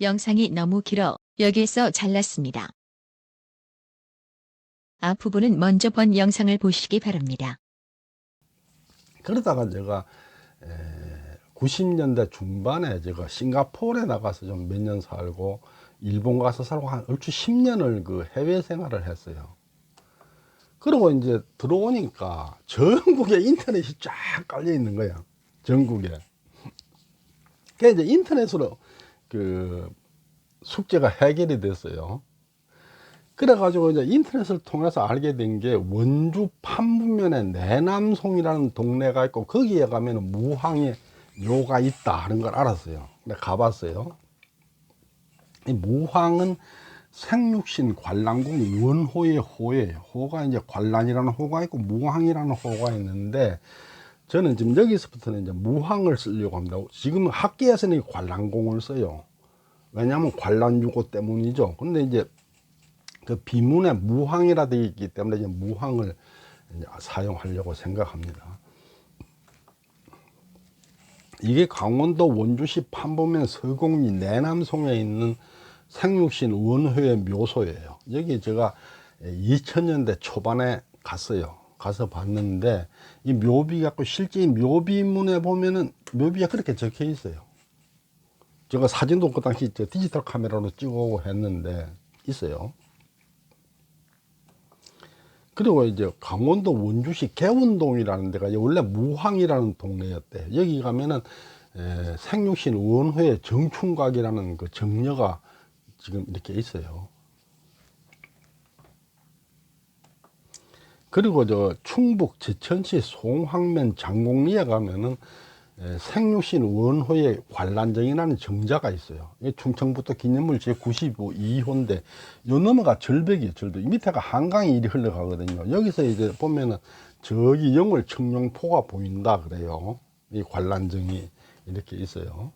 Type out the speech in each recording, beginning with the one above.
영상이 너무 길어 여기서 잘랐습니다. 앞부분은 먼저 본 영상을 보시기 바랍니다. 그러다가 제가 90년대 중반에 제가 싱가포르에 나가서 좀 몇 년 살고 일본 가서 살고 한 얼추 10년을 그 해외 생활을 했어요. 그리고 이제 들어오니까 전국에 인터넷이 쫙 깔려 있는 거야. 전국에. 그래서 이제 인터넷으로 그 숙제가 해결이 됐어요. 그래가지고 이제 인터넷을 통해서 알게 된 게 원주 판문면에 내남송이라는 동네가 있고 거기에 가면 무항의 묘가 있다 하는 걸 알았어요. 근데 가봤어요. 이 무항은 생육신 관란궁 원호의 호예요. 호가 이제 관란이라는 호가 있고 무항이라는 호가 있는데 저는 지금 여기서부터는 이제 무항을 쓰려고 합니다. 지금 학계에서는 관란궁을 써요. 왜냐하면 관란유고 때문이죠. 근데 이제 그 비문에 무항이라 되어 있기 때문에 이제 무항을 이제 사용하려고 생각합니다. 이게 강원도 원주시 판문면 서곡리 내남송에 있는 생육신 원호의 묘소예요. 여기 제가 2000년대 초반에 갔어요. 가서 봤는데 이 묘비 갖고 실제 묘비문에 보면은 묘비가 그렇게 적혀 있어요. 제가 사진도 그 당시 디지털 카메라로 찍어오고 했는데 있어요. 그리고 이제 강원도 원주시 개운동이라는 데가 원래 무항이라는 동네였대. 여기 가면은 생육신 원호의 정충각이라는 그 정녀가 지금 이렇게 있어요. 그리고 저 충북 제천시 송황면 장곡리에 가면은 생육신 원호의 관란정이라는 정자가 있어요. 충청북도 기념물 제92호인데 요 너머가 절벽이에요. 절벽. 이 밑에가 한강이 이리 흘러가거든요. 여기서 이제 보면은 저기 영월 청룡포가 보인다 그래요. 이 관란정이 이렇게 있어요.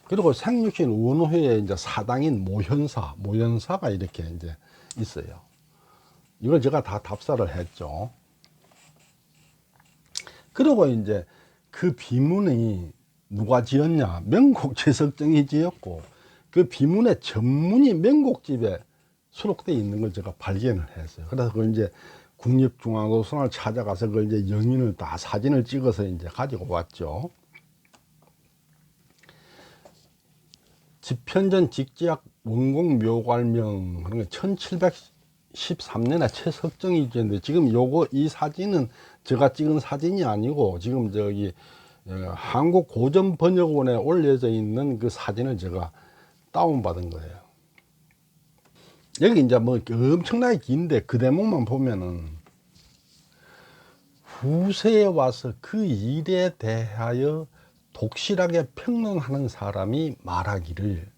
그리고 생육신 원호의 이제 사당인 모현사가 이렇게 이제 있어요. 이걸 제가 다 답사를 했죠. 그리고 이제 그 비문이 누가 지었냐? 명곡 최석정이 지었고 그 비문의 전문이 명곡집에 수록되어 있는 걸 제가 발견을 했어요. 그래서 그걸 이제 국립중앙도서관을 찾아가서 그걸 이제 영인을 다 사진을 찍어서 이제 가지고 왔죠. 집현전 직지학 원곡 묘관명 하는 게 1713년에 최석정이 지었는데 지금 요거 이 사진은 제가 찍은 사진이 아니고 지금 저기 한국고전번역원에 올려져 있는 그 사진을 제가 다운받은 거예요. 여기 이제 뭐 엄청나게 긴데 그 대목만 보면은 후세에 와서 그 일에 대하여 독실하게 평론하는 사람이 말하기를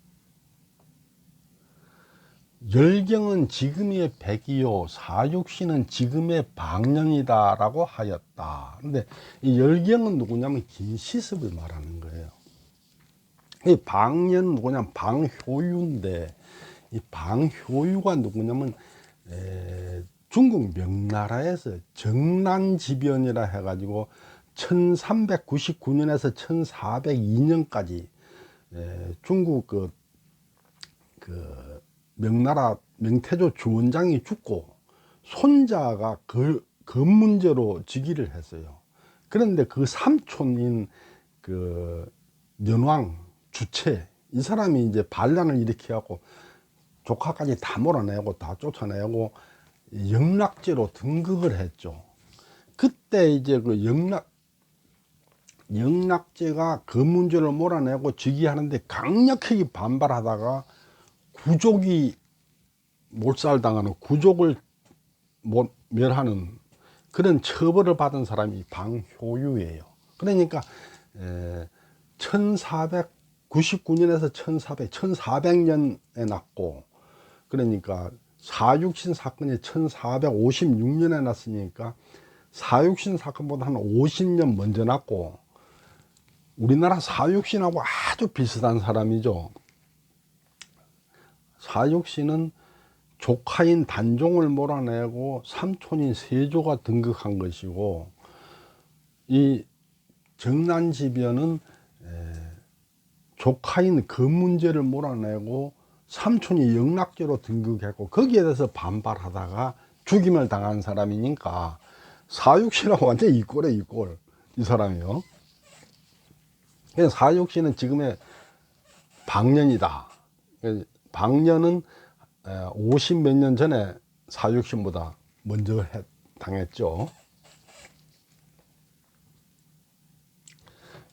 열경은 지금의 백이요 사육신은 지금의 방년이다 라고 하였다. 근데 이 열경은 누구냐면 김시습을 말하는 거예요. 이 방년 누구냐면 방효유인데 이 방효유가 누구냐면 중국 명나라에서 정난지변이라 해가지고 1399년에서 1402년까지 중국 그 명나라 명태조 주원장이 죽고 손자가 그 문제로 즉위를 했어요. 그런데 그 삼촌인 그 년왕 주체 이 사람이 이제 반란을 일으켜갖고 조카까지 다 몰아내고 다 쫓아내고 영락제로 등극을 했죠. 그때 이제 그 영락제가 그 문제를 몰아내고 즉위하는데 강력하게 반발하다가 구족이 몰살당하는 구족을 멸하는 그런 처벌을 받은 사람이 방효유예요. 그러니까 1499년에서 1400년에 났고 그러니까 사육신 사건이 1456년에 났으니까 사육신 사건보다 한 50년 먼저 났고 우리나라 사육신하고 아주 비슷한 사람이죠. 사육신은 조카인 단종을 몰아내고 삼촌인 세조가 등극한 것이고 이 정난지변은 조카인 그 문제를 몰아내고 삼촌이 영락제로 등극했고 거기에 대해서 반발하다가 죽임을 당한 사람이니까 사육씨라고 완전히 이꼴에 이꼴, 이 사람이요. 그래서 사육씨는 지금의 방년이다. 방년은 50 몇 년 전에 사육씨보다 먼저 당했죠.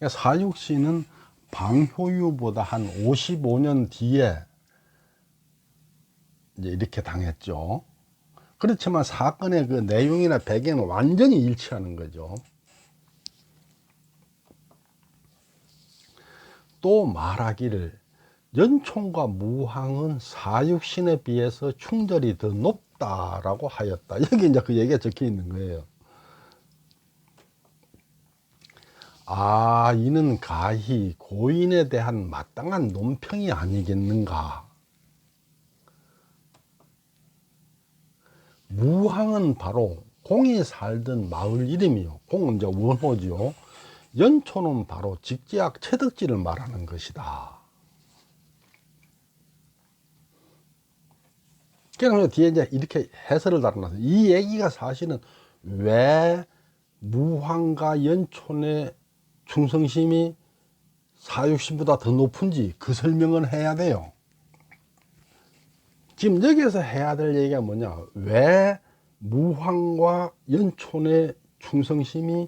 사육씨는 방효유보다 한 55년 뒤에 이제 이렇게 당했죠. 그렇지만 사건의 그 내용이나 배경은 완전히 일치하는 거죠. 또 말하기를 연총과 무황은 사육신에 비해서 충절이 더 높다라고 하였다. 여기 이제 그 얘기가 적혀 있는 거예요. 아, 이는 가히 고인에 대한 마땅한 논평이 아니겠는가. 무황은 바로 공이 살던 마을 이름이요. 공은 이제 원호지요. 연초는 바로 직지학 채덕지를 말하는 것이다. 그래서 뒤에 이제 이렇게 해설을 달아놨어요. 이 얘기가 사실은 왜 무황과 연촌의 충성심이 사육신보다 더 높은지 그 설명을 해야 돼요. 지금 여기에서 해야 될 얘기가 뭐냐, 왜 무황과 연촌의 충성심이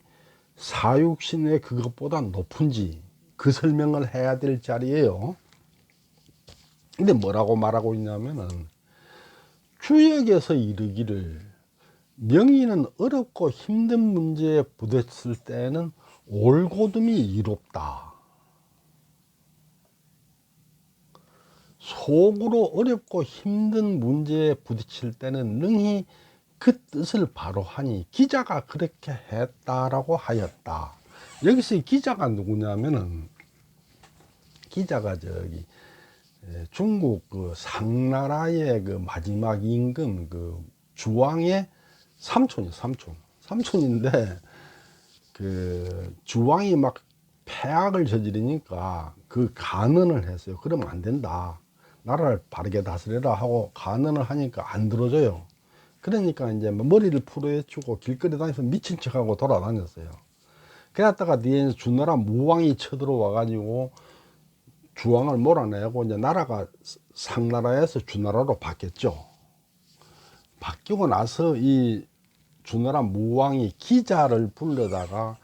사육신의 그것보다 높은지 그 설명을 해야 될 자리예요. 근데 뭐라고 말하고 있냐면은 주역에서 이르기를 명의는 어렵고 힘든 문제에 부딪힐 때는 올고듬이 이롭다. 속으로 어렵고 힘든 문제에 부딪힐 때는 능히 그 뜻을 바로 하니 기자가 그렇게 했다라고 하였다. 여기서 이 기자가 누구냐면은 기자가 저기 중국 그 상나라의 그 마지막 임금 그 주왕의 삼촌이요, 삼촌인데 그 주왕이 막 폐악을 저지르니까 그 간언을 했어요. 그러면 안 된다. 나라를 바르게 다스려라 하고 간언을 하니까 안 들어줘요. 그러니까 이제 머리를 풀어헤치고 길거리 다니면서 미친 척하고 돌아다녔어요. 그랬다가 뒤에 주나라 무왕이 쳐들어와 가지고 주왕을 몰아내고 이제 나라가 상나라에서 주나라로 바뀌었죠. 바뀌고 나서 이 주나라 무왕이 기자를 불러다가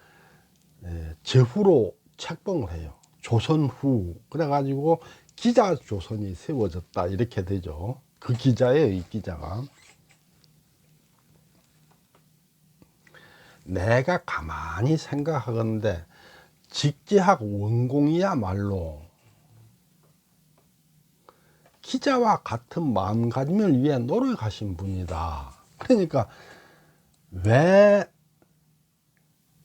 제후로 책봉을 해요. 조선후. 그래가지고 기자조선이 세워졌다 이렇게 되죠. 그 기자예요, 이 기자가. 내가 가만히 생각하건대 직지학 원공이야말로 기자와 같은 마음가짐을 위해 노력하신 분이다. 그러니까 왜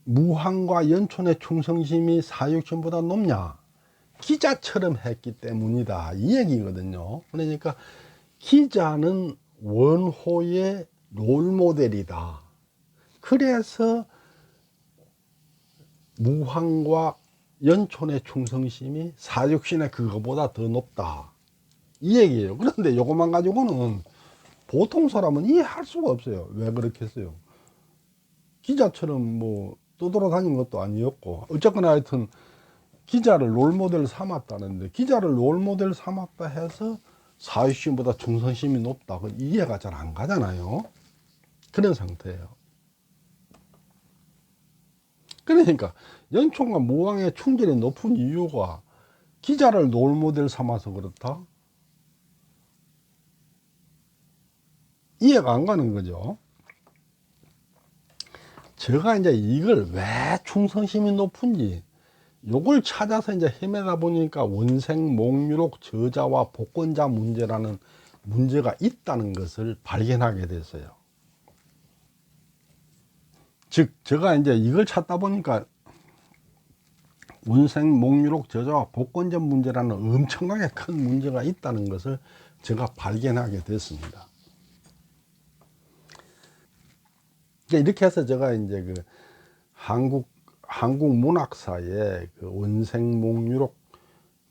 무황과 연촌의 충성심이 사육신보다 높냐? 기자처럼 했기 때문이다. 이 얘기거든요. 그러니까 기자는 원호의 롤모델이다. 그래서 무황과 연촌의 충성심이 사육신의 그거보다 더 높다. 이 얘기예요. 그런데 요것만 가지고는 보통 사람은 이해할 수가 없어요. 왜 그렇게 했어요? 기자처럼 뭐 떠돌아다닌 것도 아니었고, 어쨌거나 하여튼 기자를 롤모델 삼았다는데, 기자를 롤모델 삼았다 해서 사육신보다 충성심이 높다. 이해가 잘 안 가잖아요. 그런 상태예요. 그러니까 연총과 무왕의 충절이 높은 이유가 기자를 롤모델 삼아서 그렇다? 이해가 안 가는 거죠. 제가 이제 이걸 왜 충성심이 높은지 요걸 찾아서 이제 헤매다 보니까 원생 목유록 저자와 복권자 문제라는 문제가 있다는 것을 발견하게 됐어요. 즉 제가 이제 이걸 찾다 보니까 원생 목유록 저자와 복권자 문제라는 엄청나게 큰 문제가 있다는 것을 제가 발견하게 됐습니다. 이렇게 해서 제가 이제 그 한국 문학사의 그 원생목유록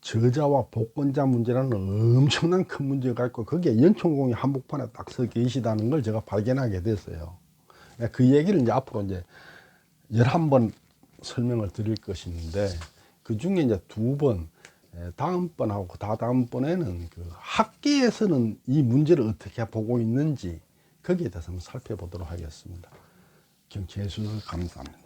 저자와 복권자 문제라는 엄청난 큰 문제가 있고 거기에 연천공이 한복판에 딱 서 계시다는 걸 제가 발견하게 됐어요. 그 얘기를 이제 앞으로 이제 11번 설명을 드릴 것인데 그 중에 이제 2번, 다음번하고 다다음번에는 그 학계에서는 이 문제를 어떻게 보고 있는지 거기에 대해서 한번 살펴보도록 하겠습니다. 경청해 주셔서 감사합니다.